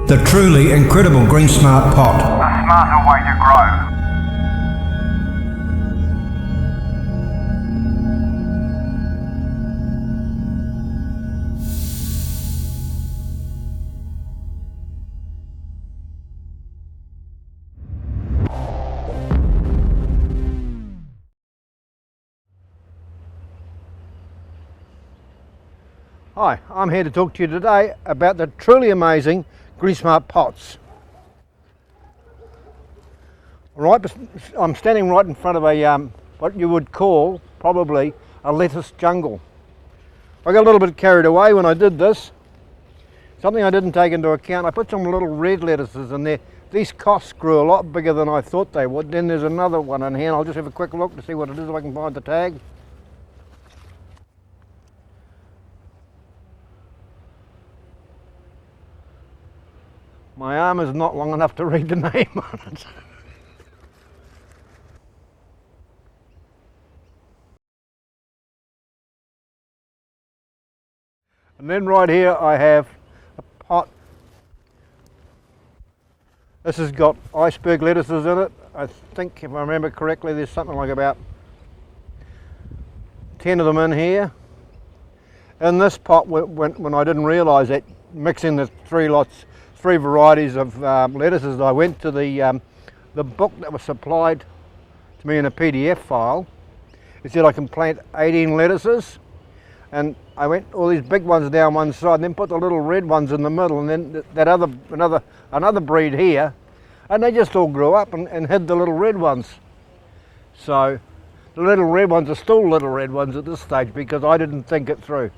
The truly incredible GreenSmart Pot. A smarter way to grow. Hi, I'm here to talk to you today about the truly amazing GreenSmart Pots. I'm standing right in front of a what you would call probably a lettuce jungle. I got a little bit carried away when I did this. Something I didn't take into account, I put some little red lettuces in there. These costs grew a lot bigger than I thought they would. Then there's another one in here, and I'll just have a quick look to see what it is if I can find the tag. My arm is not long enough to read the name on it. And then right here I have a pot. This has got iceberg lettuces in it. I think, if I remember correctly, there's something like about 10 of them in here. In this pot, when I didn't realise that, mixing the three varieties of lettuces, I went to the book that was supplied to me in a PDF file. It said I can plant 18 lettuces, and I went all these big ones down one side and then put the little red ones in the middle, and then that another breed here, and they just all grew up and hid the little red ones. So the little red ones are still little red ones at this stage because I didn't think it through.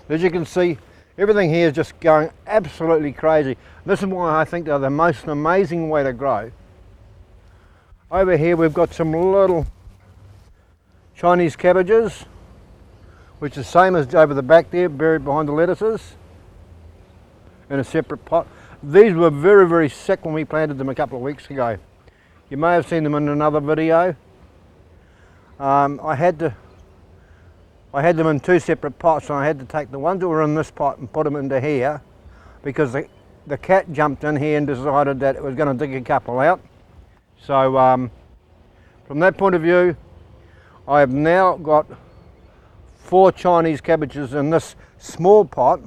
As you can see, everything here is just going absolutely crazy. This is why I think they're the most amazing way to grow. Over here we've got some little Chinese cabbages, which is the same as over the back there, buried behind the lettuces, in a separate pot. These were very, very sick when we planted them a couple of weeks ago. You may have seen them in another video. I had them in two separate pots, and I had to take the ones that were in this pot and put them into here because the cat jumped in here and decided that it was going to dig a couple out. So from that point of view, I have now got 4 Chinese cabbages in this small pot.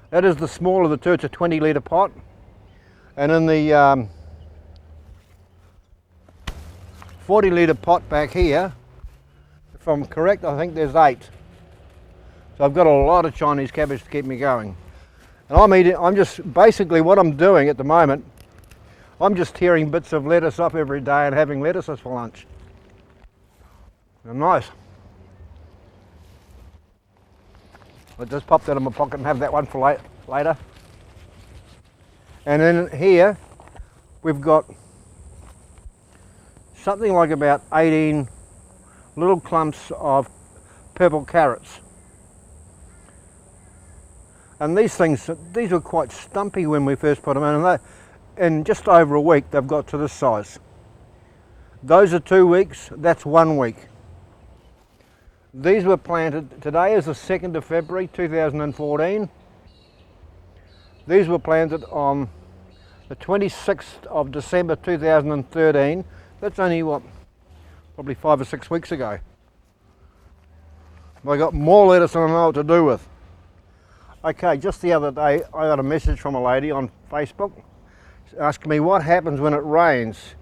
That is the smaller of the two. It's a 20 litre pot. And in the 40 litre pot back here, if I'm correct, I think there's 8. So I've got a lot of Chinese cabbage to keep me going. And I'm just, basically what I'm doing at the moment, I'm just tearing bits of lettuce up every day and having lettuces for lunch. They're nice. I'll just pop that in my pocket and have that one for later. And then here, we've got something like about 18 little clumps of purple carrots. And these were quite stumpy when we first put them in, and in just over a week they've got to this size. Those are 2 weeks, that's 1 week. These were planted, today is the 2nd of February 2014. These were planted on the 26th of December 2013. That's only what, probably 5 or 6 weeks ago. I got more lettuce than I know what to do with. Okay, just the other day I got a message from a lady on Facebook asking me what happens when it rains.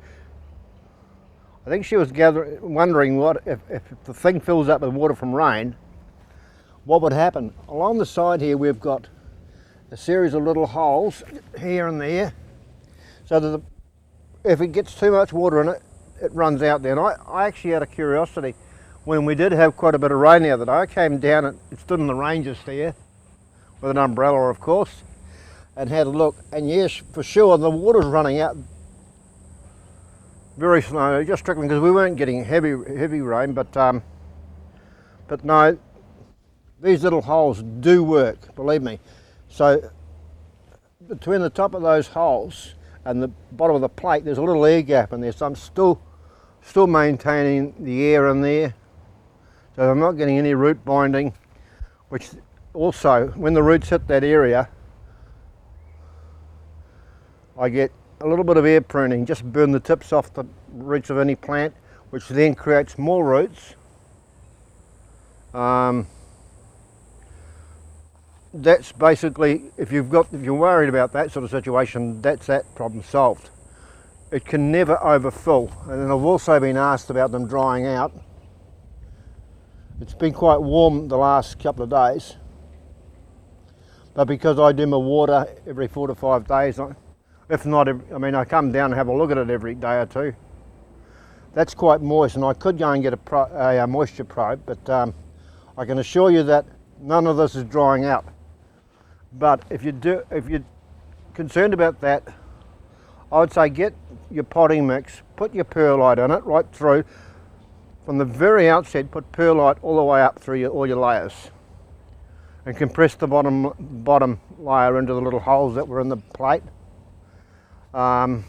I think she was wondering what if the thing fills up with water from rain, what would happen. Along the side here we've got a series of little holes here and there, so that if it gets too much water in it, it runs out there. And I actually, out of curiosity, when we did have quite a bit of rain the other day, I came down and it stood in the ranges there with an umbrella, of course, and had a look, and yes, for sure the water's running out very slowly, just trickling, because we weren't getting heavy rain, but no, these little holes do work, believe me. So between the top of those holes and the bottom of the plate, there's a little air gap in there, so I'm still maintaining the air in there, so I'm not getting any root binding, which also, when the roots hit that area, I get a little bit of air pruning, just burn the tips off the roots of any plant, which then creates more roots. That's basically, if you're worried about that sort of situation, that's that problem solved. It can never overfill. And then I've also been asked about them drying out. It's been quite warm the last couple of days, but because I do my water every 4 to 5 days, if not, I come down and have a look at it every day or two. That's quite moist, and I could go and get a moisture probe, but I can assure you that none of this is drying out. But if you're concerned about that, I would say get your potting mix, put your perlite in it right through. From the very outset, put perlite all the way up through all your layers, and compress the bottom layer into the little holes that were in the plate. Put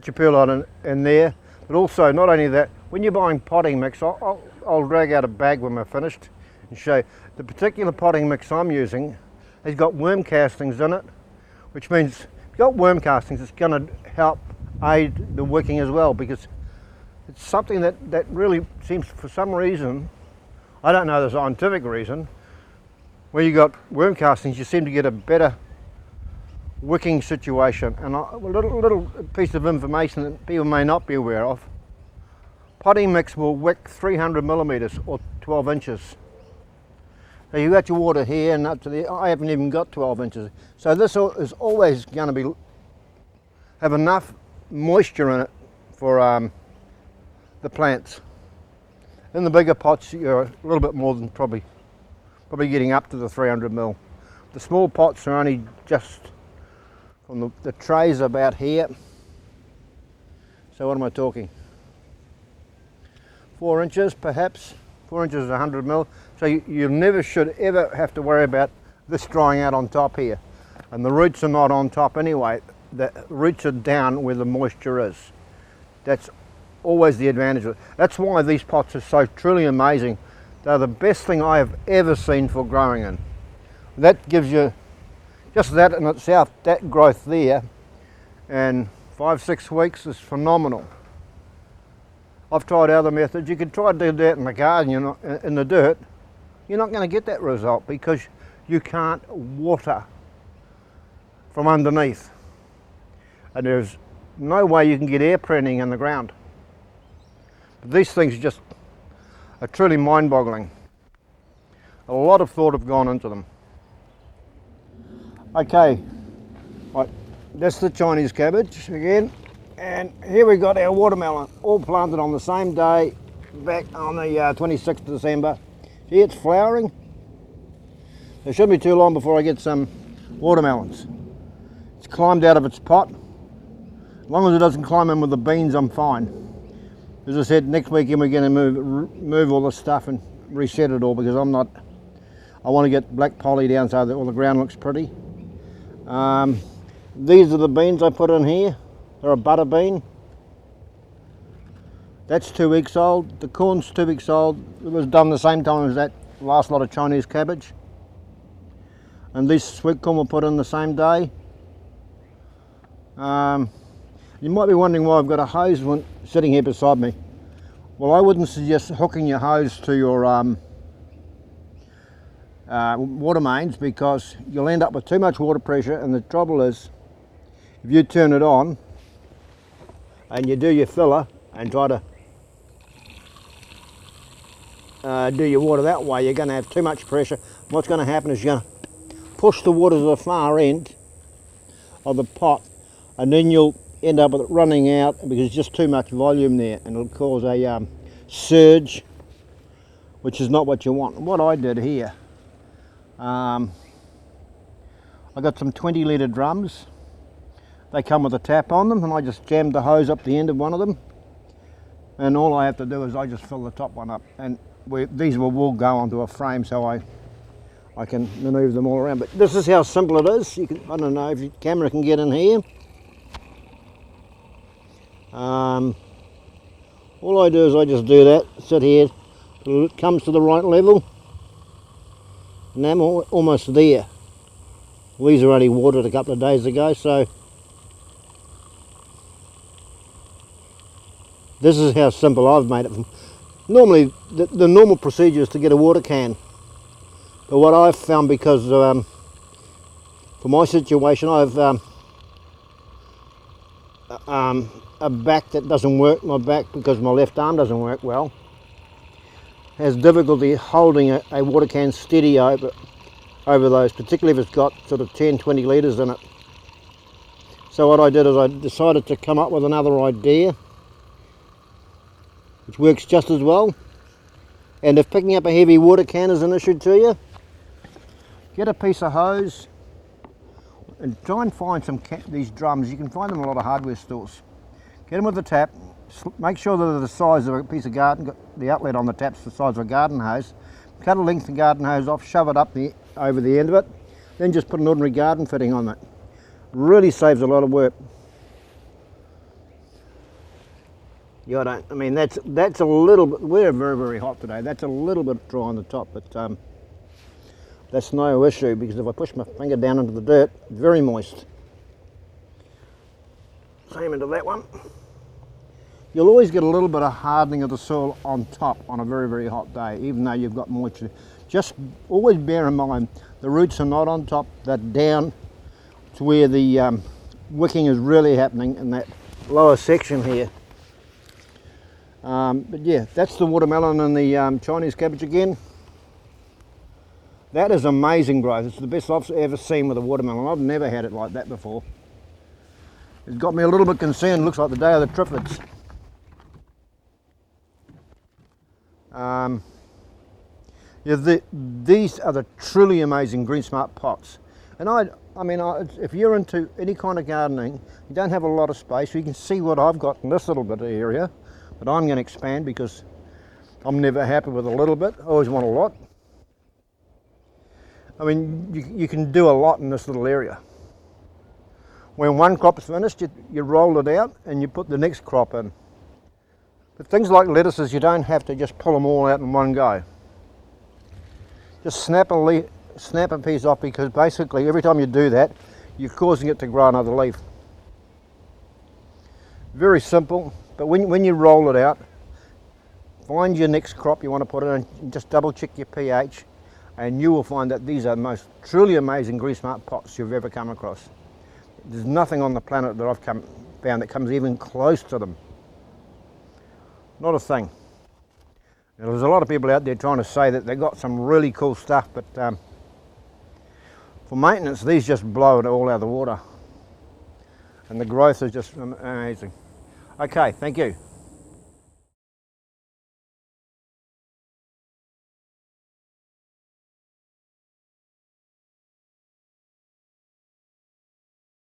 your perlite in there, but also not only that, when you're buying potting mix, I'll drag out a bag when we're finished and show you. The particular potting mix I'm using has got worm castings in it, which means if you've got worm castings, it's going to help aid the wicking as well, because it's something that really seems, for some reason, I don't know the scientific reason, where you got worm castings, you seem to get a better wicking situation. And a little piece of information that people may not be aware of: potting mix will wick 300 millimeters or 12 inches. So you've got your water here and up to there. I haven't even got 12 inches. So this is always going to have enough moisture in it for the plants. In the bigger pots, you're a little bit more than probably getting up to the 300 mil. The small pots are only just from the trays about here. So what am I talking? 4 inches perhaps. 4 inches is 100 mil. So you never should ever have to worry about this drying out on top here. And the roots are not on top anyway. The roots are down where the moisture is. That's always the advantage of it. That's why these pots are so truly amazing. They're the best thing I have ever seen for growing in. That gives you, just that in itself, that growth there, and 5-6 weeks is phenomenal. I've tried other methods. You could try to do that in the garden, in the dirt. You're not going to get that result because you can't water from underneath. And there's no way you can get air pruning in the ground. But these things just are truly mind-boggling. A lot of thought have gone into them. Okay, right, that's the Chinese cabbage again. And here we got our watermelon, all planted on the same day, back on the 26th of December. See, it's flowering. It shouldn't be too long before I get some watermelons. It's climbed out of its pot. As long as it doesn't climb in with the beans, I'm fine. As I said, next weekend we're going to move all the stuff and reset it all, because I want to get black poly down so that all the ground looks pretty. These are the beans I put in here. They're a butter bean. That's 2 weeks old. The corn's 2 weeks old. It was done the same time as that last lot of Chinese cabbage. And these sweet corn were put in the same day. You might be wondering why I've got a hose sitting here beside me. Well, I wouldn't suggest hooking your hose to your water mains, because you'll end up with too much water pressure, and the trouble is, if you turn it on and you do your filler and try to do your water that way, you're going to have too much pressure. What's going to happen is you're going to push the water to the far end of the pot, and then you'll end up with it running out because there's just too much volume there, and it'll cause a surge, which is not what you want. What I did here, I got some 20-litre drums. They come with a tap on them, and I just jammed the hose up the end of one of them, and all I have to do is I just fill the top one up, and these will go onto a frame, so I can manoeuvre them all around. But this is how simple it is. I don't know if your camera can get in here. All I do is I just do that, sit here, till it comes to the right level, and I'm almost there. These are only watered a couple of days ago, so this is how simple I've made it. Normally, the normal procedure is to get a water can, but what I've found, because for my situation, I've a back that doesn't work. My back, because my left arm doesn't work well, has difficulty holding a water can steady over those, particularly if it's got sort of 10-20 litres in it. So what I did is I decided to come up with another idea which works just as well. And if picking up a heavy water can is an issue to you, get a piece of hose and try and find these drums. You can find them in a lot of hardware stores. Get them with the tap, make sure that they're the size of a piece of garden, the outlet on the tap's the size of a garden hose. Cut a length of garden hose off, shove it up over the end of it, then just put an ordinary garden fitting on it. Really saves a lot of work. Yeah, I mean that's a little bit, we're very, very hot today, that's a little bit dry on the top, but that's no issue, because if I push my finger down into the dirt, it's very moist. Same into that one. You'll always get a little bit of hardening of the soil on top on a very, very hot day, even though you've got moisture. Just always bear in mind, the roots are not on top, they're down to where the wicking is really happening in that lower section here. But yeah, that's the watermelon and the Chinese cabbage again. That is amazing growth. It's the best I've ever seen with a watermelon. I've never had it like that before. It's got me a little bit concerned. Looks like the day of the triffids. Yeah, these are the truly amazing GreenSmart pots. And I mean, if you're into any kind of gardening, you don't have a lot of space, you can see what I've got in this little bit of area. But I'm going to expand, because I'm never happy with a little bit. I always want a lot. I mean, you can do a lot in this little area. When one crop is finished, you roll it out and you put the next crop in. But things like lettuces, you don't have to just pull them all out in one go. Just snap a piece off, because basically every time you do that, you're causing it to grow another leaf. Very simple, but when you roll it out, find your next crop you want to put in and just double check your pH, and you will find that these are the most truly amazing GreenSmart pots you've ever come across. There's nothing on the planet that I've found that comes even close to them. Not a thing. Now, there's a lot of people out there trying to say that they've got some really cool stuff, but for maintenance, these just blow it all out of the water. And the growth is just amazing. Okay, thank you.